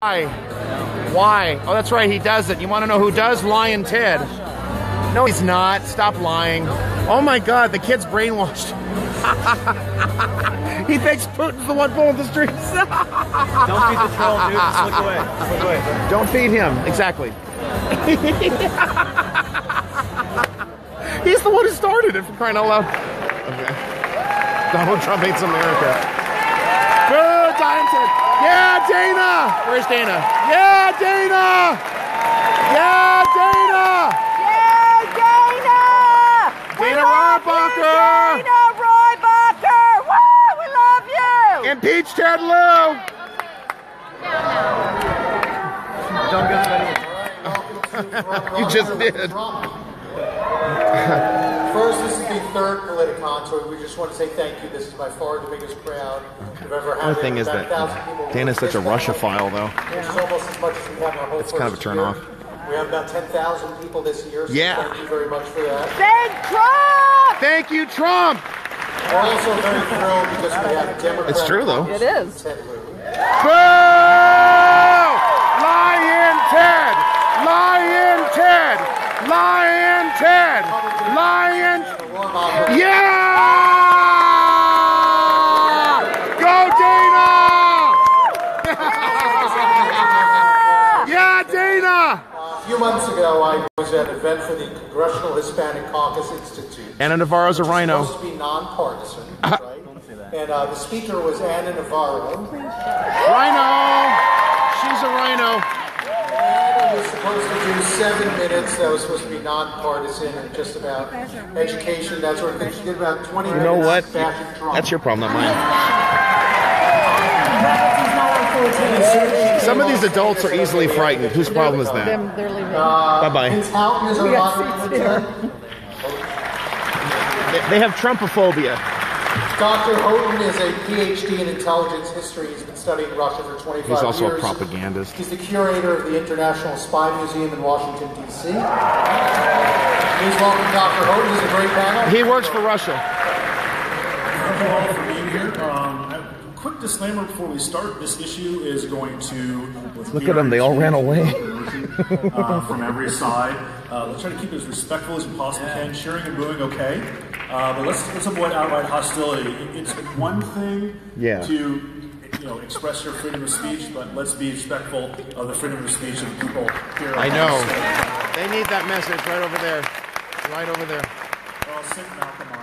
Why? Why? Oh, that's right, he does it. You want to know who does? Lyin Ted. No, he's not. Stop lying. Oh my God, the kid's brainwashed. He thinks Putin's the one pulling the strings. Don't feed the troll, dude. Just look away. Look away. Don't feed him. Exactly. He's the one who started it, for crying out loud. Okay. Donald Trump hates America. Good, Lyin Ted. Yeah, Dana! Where's Dana? Yeah, Dana! Yeah, Dana! Yeah, Dana! Dana Rohrabacher! Dana Rohrabacher! Woo! We love you! Impeach Ted Lieu! Don't get ready. You just did. First, this is the third Politicon, so we just want to say thank you. This is by far the biggest crowd we've ever had. The thing is that Dana's such a Russia-phile, though. Which is almost as much as we have our whole It's kind of a turn-off. We have about 10,000 people this year, so thank you very much for that. Thank Trump! Thank you, Trump! We're also very thrilled because we have Democrat. It's true, though. It is. Ted Lieu. Boo! Lyin Ted! Lyin Ted! Lyin Ted! Lyin! Yeah! Go Dana! Yeah, Dana! A few months ago, I was at an event for the Congressional Hispanic Caucus Institute. Ana Navarro's a RINO. It's supposed to be nonpartisan, right? And the speaker was Ana Navarro. RINO! She's a RINO. Ana was supposed to do 7 minutes. That was supposed to be nonpartisan and just about education, that sort of thing. She did about 20 minutes. You know what? bashing Trump. That's your problem, not mine. Some of these adults are easily frightened. Whose problem is that? They're leaving. Bye-bye. Ms. Houghton is a moderator. They have Trumpophobia. Dr. Houghton is a PhD in intelligence history. He's been studying Russia for 25 years. He's also a propagandist. He's the curator of the International Spy Museum in Washington, D.C. Please welcome Dr. Houghton. He's a great panel. He works for Russia. Thank you all for being here. Quick disclaimer before we start. This issue is going to... Look at them. They all ran away. From every side. Let's try to keep it as respectful as we possibly can. Cheering and booing, okay. But let's avoid outright hostility. It's one thing to express your freedom of speech, but let's be respectful of the freedom of speech of the people here. I know. They need that message right over there. Right over there. Well, sit Malcolm on.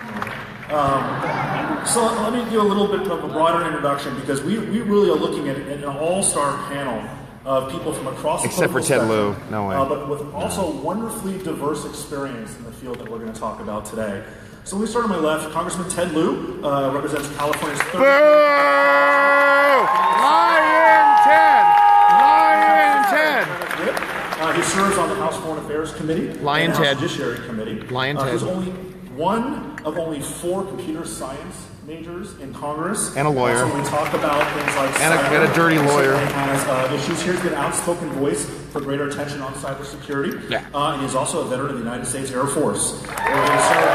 So let me do a little bit of a broader introduction because we really are looking at an all-star panel of people from across the except for Ted Lieu. No way. But with also wonderfully diverse experience in the field that we're going to talk about today. So we start on my left. Congressman Ted Lieu represents California's 3rd. Lyin Ted! Lyin Ted! He serves on the House Foreign Affairs Committee Lyin and the House Ted. Judiciary Committee. Lyin Ted. He's only one of only 4 computer science majors in Congress. And a lawyer. So we talk about things like and a dirty lawyer. He has issues here. He's been an outspoken voice for greater attention on cybersecurity. Yeah. And he's also a veteran of the United States Air Force. Where he served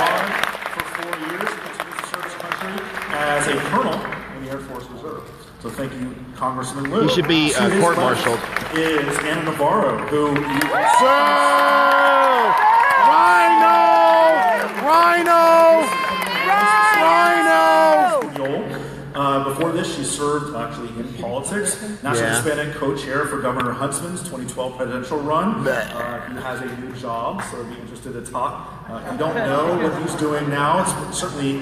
abroad for 4 years. He continues to serve his country as a colonel in the Air Force Reserve. So thank you, Congressman Lieu. He should be court-martialed. Is Ana Navarro, who... RINO! RINO! RINO! Before this, she served actually in politics. National Hispanic co-chair for Governor Huntsman's 2012 presidential run. He has a new job, so be interested to talk. If you don't know what he's doing now, it's certainly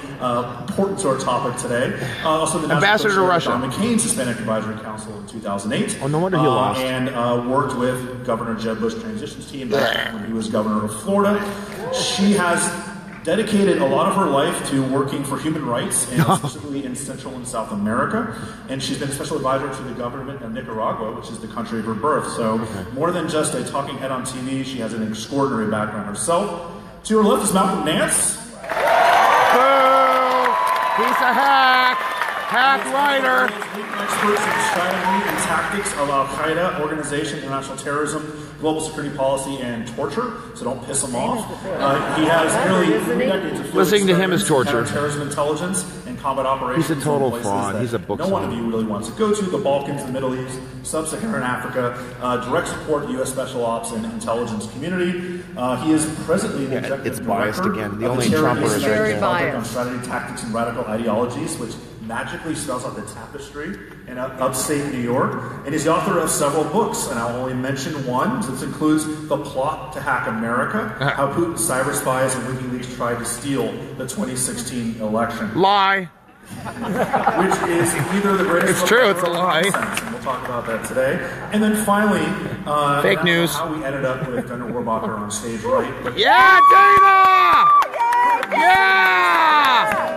important to our topic today. Also, the Ambassador to Russia. John McCain's Hispanic Advisory Council in 2008. Oh, no wonder he lost. And worked with Governor Jeb Bush transitions team back when he was governor of Florida. She has dedicated a lot of her life to working for human rights, and specifically in Central and South America. And she's been special advisor to the government of Nicaragua, which is the country of her birth. So more than just a talking head on TV, she has an extraordinary background herself. To her left is Malcolm Nance. Boo! He's a hack! Hack writer! Experts in strategy and tactics of Al-Qaeda, organization, international terrorism, global security policy, and torture. So don't piss him off. He has nearly 3 decades of listening to him is torture. Terrorism intelligence and combat operations. He's a total in places fraud. that He's a book no one of sign. you really wants to go to. The Balkans, the Middle East, Sub-Saharan Africa, direct support to U.S. Special Ops and intelligence community. He is presently the executive It's biased director again. The of only Charity Trumper is Center Very right biased. on Strategy, Tactics, and Radical Ideologies, which magically spells out the tapestry in upstate New York. And he's the author of several books, and I'll only mention one. This includes The Plot to Hack America, How Putin, Cyber Spies, and WikiLeaks Tried to Steal the 2016 Election. Lie. Which is either the greatest... It's true, it's a lie. Nonsense, and we'll talk about that today. And then finally... Fake news. How we ended up with Dana Rohrabacher on stage right. But Yeah, Dana! Yeah!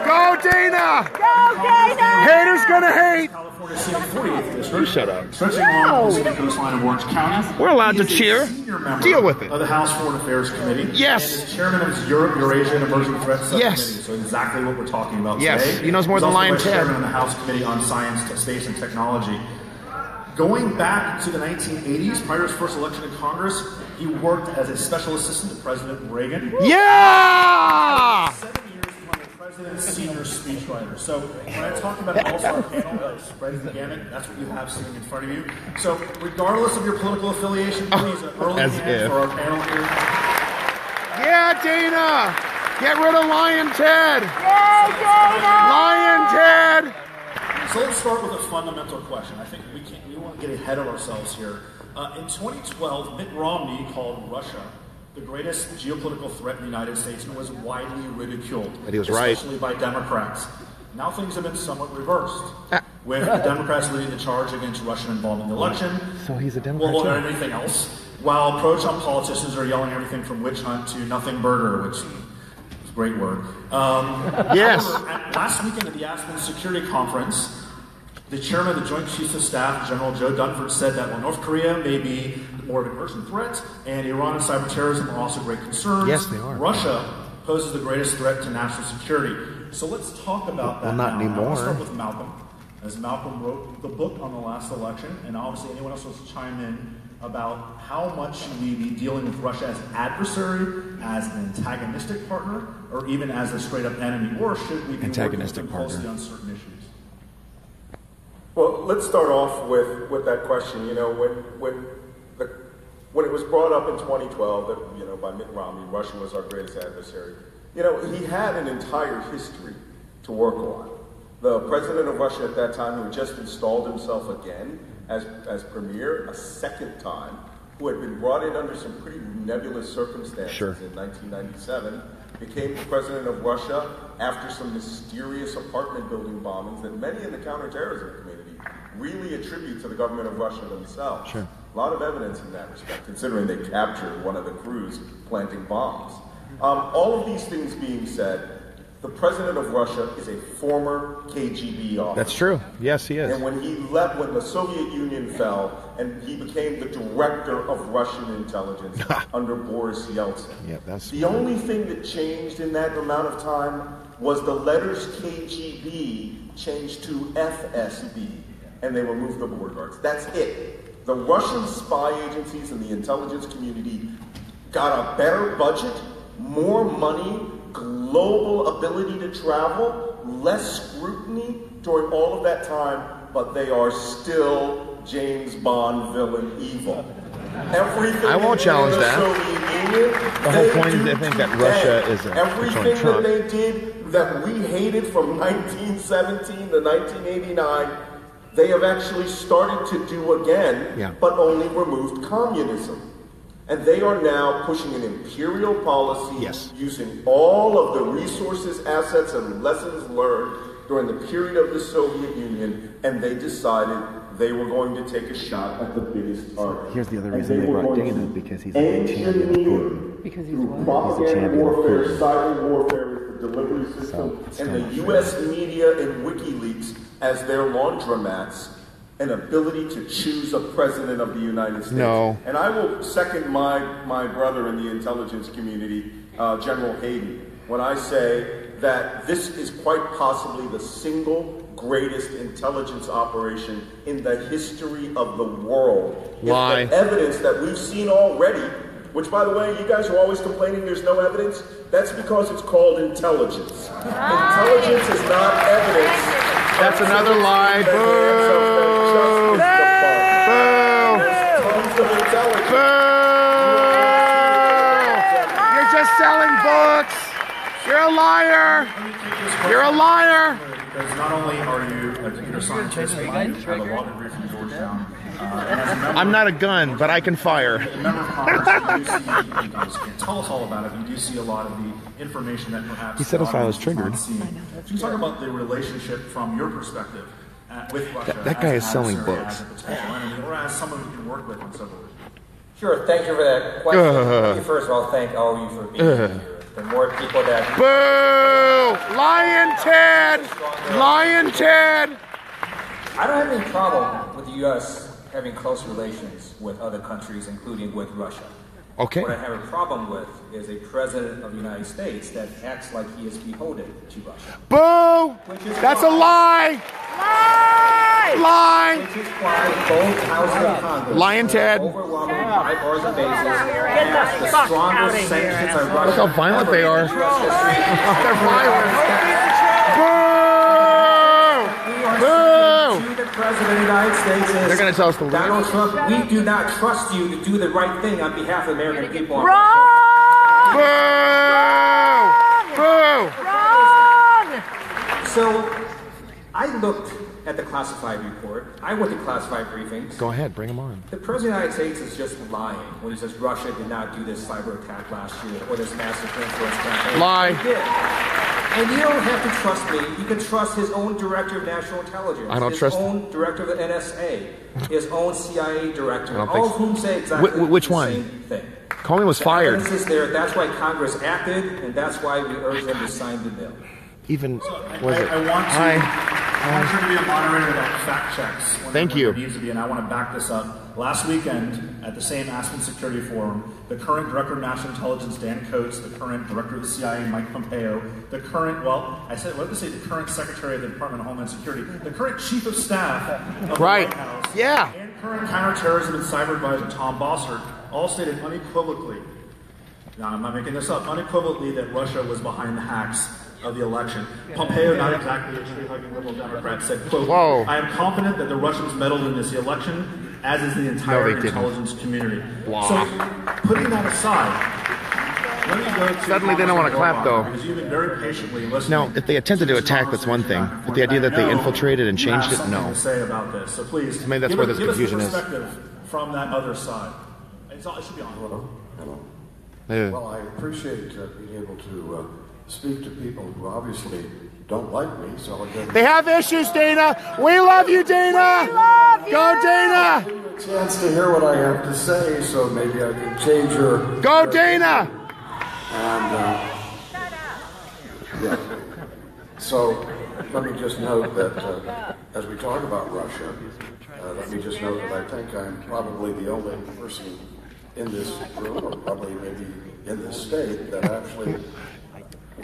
Go, Dana! Go, Dana! Haters gonna hate! California City 48th District. Shut up. Stretching along the Pacific coastline of Orange County. We're allowed He to is a cheer. senior member Deal with it. Of the House Foreign Affairs Committee. Yes. And is chairman of his Europe, Eurasia, and Emerging Threats Subcommittee. Yes. So exactly what we're talking about Yes. today. He knows more He's than also Lyin vice Ted. chairman of the House Committee on Science, Space, and Technology. Going back to the 1980s, prior to his first election in Congress, he worked as a special assistant to President Reagan. Yeah! 7 years on the president's senior speechwriter. So when I talk about an all-star panel that spreads the gamut, that's what you have sitting in front of you. So regardless of your political affiliation, please, an early As hand if. for our panel here. Yeah, Dana! Get rid of Lyin Ted! Yay, Dana! Lyin Ted! So let's start with a fundamental question. I think we want to get ahead of ourselves here. In 2012, Mitt Romney called Russia the greatest geopolitical threat in the United States and was widely ridiculed, But he was right. especially by Democrats. Now things have been somewhat reversed, with the Democrats leading the charge against Russian involvement in the election. So he's a Democrat Well, too. or anything else, while pro-Trump politicians are yelling everything from witch hunt to nothing burger, which is a great word. Yes. However, last weekend at the Aspen Security Conference, the chairman of the Joint Chiefs of Staff, General Joe Dunford, said that while North Korea may be more of an urgent threat and Iran and cyber terrorism are also great concerns, Yes, they are. Russia poses the greatest threat to national security. So let's talk about that Well, not now. anymore. I'll start with Malcolm, as Malcolm wrote the book on the last election, and obviously anyone else wants to chime in about how much should we be dealing with Russia as an adversary, as an antagonistic partner, or even as a straight-up enemy, or should we be Antagonistic working with them partner. closely on certain issues? Well, let's start off with that question. You know, when it was brought up in 2012 that, you know, by Mitt Romney, Russia was our greatest adversary. You know, he had an entire history to work on. The president of Russia at that time, who had just installed himself again as premier a second time, who had been brought in under some pretty nebulous circumstances in 1997, became the president of Russia after some mysterious apartment building bombings that many in the counterterrorism community really attribute to the government of Russia themselves. Sure. A lot of evidence in that respect, considering they captured one of the crews planting bombs. All of these things being said, the president of Russia is a former KGB officer. That's true. Yes, he is. And when he left, when the Soviet Union fell, and he became the director of Russian intelligence under Boris Yeltsin. Yeah, that's the only thing that changed in that amount of time was the letters KGB changed to FSB, and they removed the border guards. That's it. The Russian spy agencies and the intelligence community got a better budget, more money, global ability to travel, less scrutiny during all of that time, but they are still James Bond villain evil. Everything I won't challenge in the that. Soviet Union, The whole they point is do they think that today. Russia is a everything that Trump. they did that we hated from 1917 to 1989. They have actually started to do again, but only removed communism. And they are now pushing an imperial policy using all of the resources, assets, and lessons learned during the period of the Soviet Union, and they decided they were going to take a shot at the biggest target. Here's the other And reason they were brought going Dana, to because he's a big champion of Putin. Because he's through what? He's a propaganda champion of warfare, Putin. cyber warfare with the delivery system, it's and kind the of U.S. media and WikiLeaks as their laundromats, an ability to choose a president of the United States. No. And I will second my brother in the intelligence community, General Hayden, when I say that this is quite possibly the single greatest intelligence operation in the history of the world. Lie. If the evidence that we've seen already which, by the way, you guys are always complaining there's no evidence. That's because it's called intelligence. Intelligence is not evidence. That's another lie. Boo! Boo! You're just selling books. You're a liar. You're a liar. Because not only are you a computer scientist, but you have a law degree from Georgetown. I'm not a gun, but I can fire. A member of Congress, you can tell us all about it. You do see a lot of the information that perhaps He said if I was triggered. Can you talk about the relationship from your perspective with Russia? That guy is selling adversary, books. as a potential enemy, or as someone who can work with on several issues? Sure, thank you for that question. Let me first of all thank all of you for being here. The more people that... Boo! Lyin Ted! Lyin Ted! I don't have any problem with the U.S. having close relations with other countries, including with Russia. Okay. What I have a problem with is a president of the United States that acts like he is beholden to Russia. Boo! That's a lie! Lie! Which is why both houses of Congress Lyin Ted. overwhelming bipartisan basis passed the strongest sanctions on Russia. Look how violent they are. They're violent. Boo! To the President of the United States is, They're going to tell us to leave. Donald Trump, we do not trust you to do the right thing on behalf of the American people. Wrong! Boo! Boo! Wrong! So, I looked at the classified report. I went to classified briefings. Go ahead, bring them on. The President of the United States is just lying when he says Russia did not do this cyber attack last year or this massive influence campaign. Lie. He did. And you don't have to trust me. You can trust his own director of national intelligence. I don't trust his own director of the NSA. His own CIA director. I don't All think of whom say exactly which the one? same thing. Comey was fired. The evidence is there. That's why Congress acted, and that's why we urge them to sign the bill. Even, was it? I want to... Hi. I'm trying to be a moderator that fact checks. Thank you. It needs to be, and I want to back this up. Last weekend, at the same Aspen Security Forum, the current Director of National Intelligence, Dan Coates, the current Director of the CIA, Mike Pompeo, the current, well, I said, what did I say, the current Secretary of the Department of Homeland Security, the current Chief of Staff of the White House, Yeah. and current Counterterrorism and Cyber Advisor Tom Bossert all stated unequivocally, now I'm not making this up, unequivocally that Russia was behind the hacks of the election. Pompeo, not exactly a tree-hugging liberal Democrat, said, quote, Whoa. I am confident that the Russians meddled in this election, as is the entire intelligence community. Wow. So, putting that aside, let me go to... Suddenly they don't want to clap, though. Because you've been very patiently listening. Now, if they attempted to attack, that's one thing. But the idea that they infiltrated and changed it, no. To say about this. So please, Maybe that's where this confusion is. Give us the perspective from that other side. It should be on. Hello. Yeah. Well, I appreciate being able to speak to people who obviously don't like me, so I'll get They have issues, Dana. We love you, Dana. We love you. Go, Dana. a chance to hear what I have to say, so maybe I can change your... Go, Dana. And, yeah. So, let me just note that as we talk about Russia, let me just note that I think I'm probably the only person in this room, or probably maybe in this state, that actually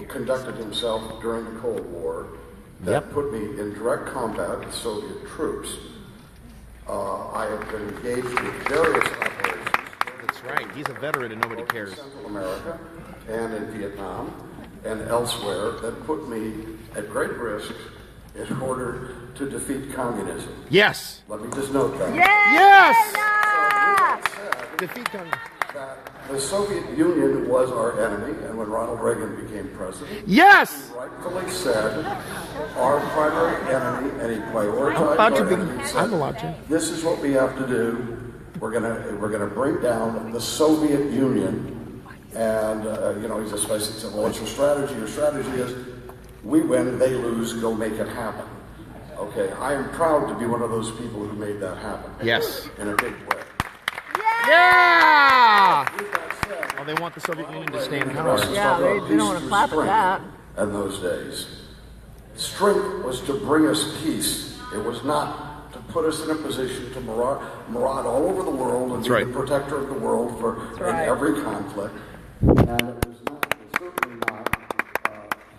conducted himself during the Cold War, that put me in direct combat with Soviet troops. I have been engaged in various operations. That's right. He's a veteran and nobody cares. In Central America and in Vietnam and elsewhere that put me at great risk in order to defeat communism. Yes. Let me just note that. Yes. So Defeat communism. that the Soviet Union was our enemy, and when Ronald Reagan became president, Yes. he rightfully said our primary enemy, and he prioritized I'm allowed to our be. enemy. He said, I'm allowed to. This is what we have to do. We're gonna bring down the Soviet Union. And he just basically said, well, what's your strategy? Your strategy is we win, they lose, go make it happen. Okay, I am proud to be one of those people who made that happen. Yes. In a big way. Yeah. With that said, Oh, they want the Soviet Union to stay in the power. Russians Yeah, talk they about don't peace want to through clap at strength that. in those days. Strength was to bring us peace. It was not to put us in a position to maraud all over the world and be the protector of the world in every conflict. And it was certainly not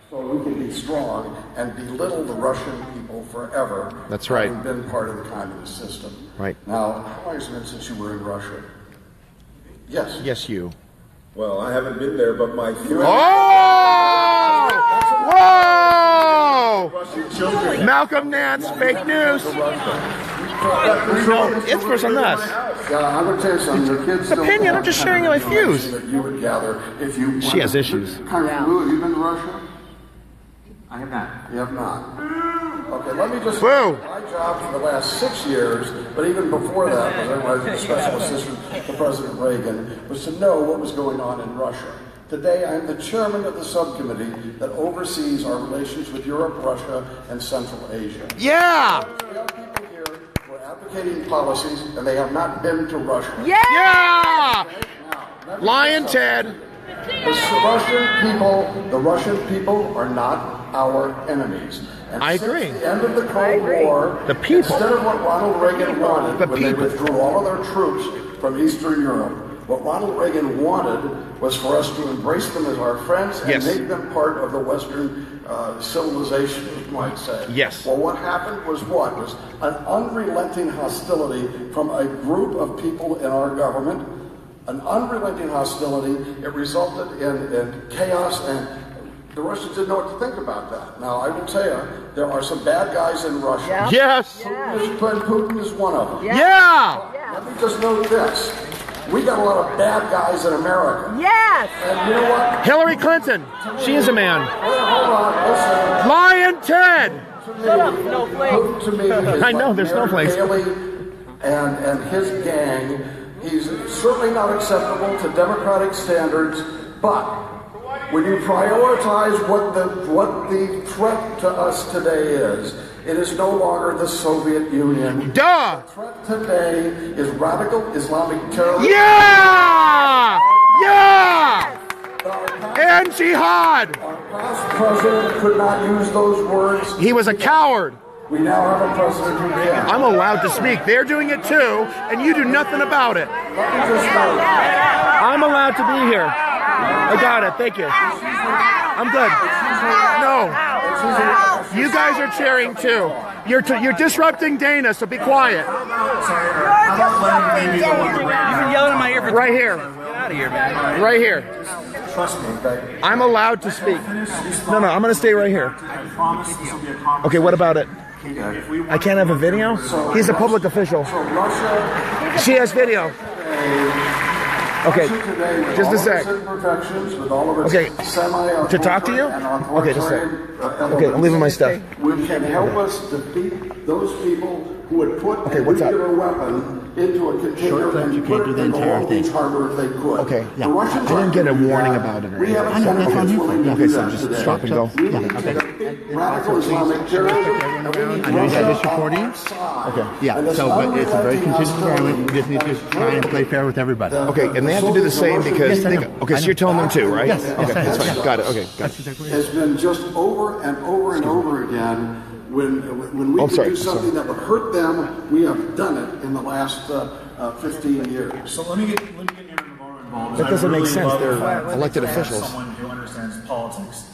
so we can be strong and belittle the Russian people forever. That's right. Having been part of the communist system. Right. Now, how long has it been since you were in Russia? Yes. Yes, you. Well, I haven't been there, but my friend. Oh! Whoa! Russian children. Malcolm Nance, fake news. No, it's for some us. Yeah, I would tell you something. Your kids Opinion, I'm just sharing my views. That you would gather if you. She has issues. Congressman Lieu, have you been to Russia? I have not. You have not. Okay, let me just. Whoa. My job for the last 6 years, but even before that, when I was a special assistant to President Reagan, was to know what was going on in Russia. Today, I am the chairman of the subcommittee that oversees our relations with Europe, Russia, and Central Asia. Yeah! We have people here who are advocating policies, and they have not been to Russia. Yeah! Now, Lyin Ted. The Russian people are not our enemies. And I since agree. the end of the Cold War, The people. instead of what Ronald Reagan wanted The when people. they withdrew all of their troops from Eastern Europe, what Ronald Reagan wanted was for us to embrace them as our friends and Yes. make them part of the Western civilization, you might say. Yes. Well, what happened was what? Was an unrelenting hostility from a group of people in our government. An unrelenting hostility. It resulted in chaos, and the Russians didn't know what to think about that. Now, I will tell you, there are some bad guys in Russia. Yes! Putin is one of them. Yeah! Let me just note this. We got a lot of bad guys in America. Yes! And you know what? Hillary Clinton. She is a man. Hold on, listen. Lyin Ted. Putin to me is I know, like there's Mayor snowflakes. Daley and his gang. He's certainly not acceptable to democratic standards, but when you prioritize what the threat to us today is, it is no longer the Soviet Union. Duh! The threat today is radical Islamic terrorism. Yeah! Yeah! And jihad! Our past president could not use those words. He was a coward. We now have a president who can. I'm allowed to speak. They're doing it too, and you do nothing about it. Let me just note. I'm allowed to be here. I got it. Thank you. I'm good. No. You guys are cheering too. You're disrupting Dana, so be quiet. You've been yelling in my ear for Right here. Get out of here, man. Right here. Trust me, okay? I'm allowed to speak. No, I'm going to stay right here. I promise this will be a conversation. Okay, what about it? If we I can't have a video? He's a public official. So Russia. She has video. Okay, just a sec. Okay, to talk to you? Okay, just a sec. Okay, I'm leaving my stuff. We can help us defeat those people who would put a what's up? nuclear weapon into a container and put it in the Long Beach harbor if they could. Okay, The Russians I didn't get a aren't warning that. about it or We have a anything. senator that's willing to Okay, do so that just today. stop and go. We need to defeat radical Islamic terrorism. I know you got this recording. Okay. Yeah, so but it's a very contentious environment. You just need to try and play fair with everybody. Okay, and they have to do the same because okay, so you're telling them too, right? Yes, Okay, that's fine. Got it. Okay, got it. Has been just over and over and over again. When we I'm can sorry, do something that would hurt them, we have done it in the last 15 years. So let me get Ana Navarro involved. That doesn't make sense. Love They're the fact that elected we have officials. Someone who understands politics.